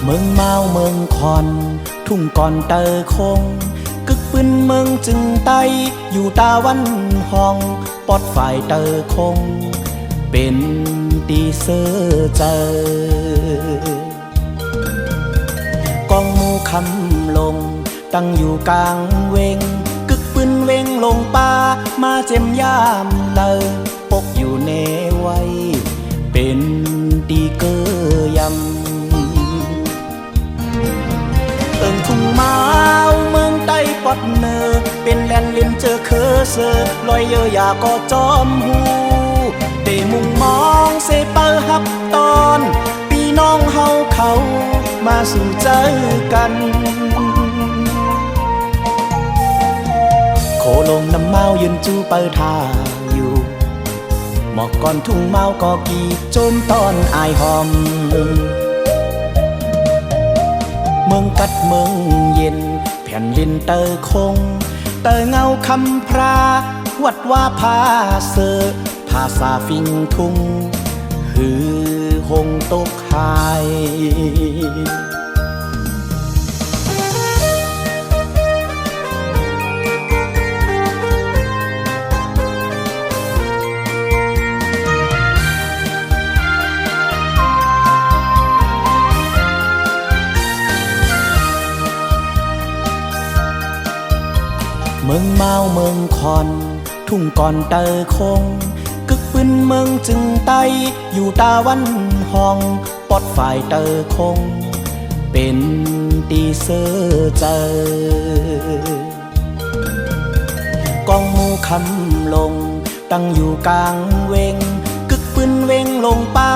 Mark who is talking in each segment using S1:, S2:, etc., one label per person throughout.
S1: เมืองเมาเมืองคอนทุ่งก่อนเตอคงกึกปืนเมืองจึงไตอยู่ตาวันห้องปอดฝ่ายเตอคงเป็นตีเสือเจอกองมูคำลงตั้งอยู่กลางเวงกึกปืนเวงลงป่ามาเจ็มยามเลยปกอยู่เนไว้เป็นตีเกยำทุ่งเมาเมืองใต้ปอดเนอเป็นแลนลิมเจอเคอเซอลอยเยอยาก็จอมหูเตมุงมองเซเปอร์ฮับตอนพี่น้องเฮาเขามาสู่เจอกันโคลงน้ำเมายืนจูเปอร์ทาอยู่หมอกก่อนทุ่งเมาก็กีโจมตอนอายหอมเมืองกัดเมืองเย็นแผ่นลินเตอคงเตอเงาคำพราวัดว่าพาเสอภาษาฟิงทุ่งหือหงตกหายเมืองเมาเมืองคอนทุ่งก่อนเตอคงกึกปืนเมืองจึงไตอยู่ตาวันห้องปอดฝ่ายเตอคงเป็นตีเสือเจอกองมูคำลงตั้งอยู่กลางเวงกึกปืนเวงลงป่า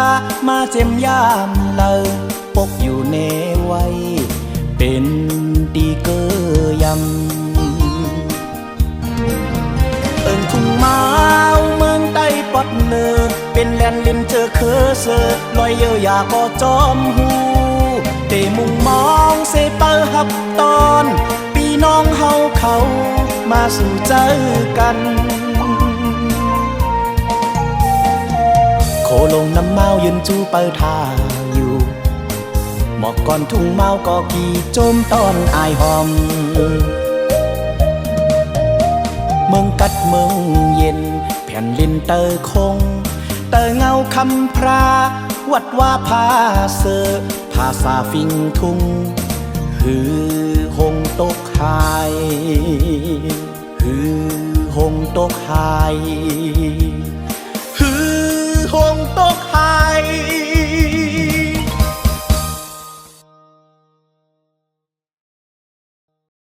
S1: มาเจ็มยามเลยปกอยู่เนไว้เป็นตีเกยำทุ่งเมาเมืองใต้ปอดเนอเป็นแลนลิมเจอเคอเซอลอยเยอยาก็จอมหูเตมุงมองเซเปอร์ฮับตอนพี่น้องเฮาเขามาสู่เจอกันโคลงน้ำเมายืนจูเปอร์ทาอยู่หมอกก่อนทุ่งเมาก็กีโจมตอนอายหอมเมืองกัดเมืองเย็นแผ่นลินเตอคงเตอเงาคำพราวัดว่าพาเสอภาษาฟิงทุ่งหือหงตกหายหือหงตกหายหือหงตกหาย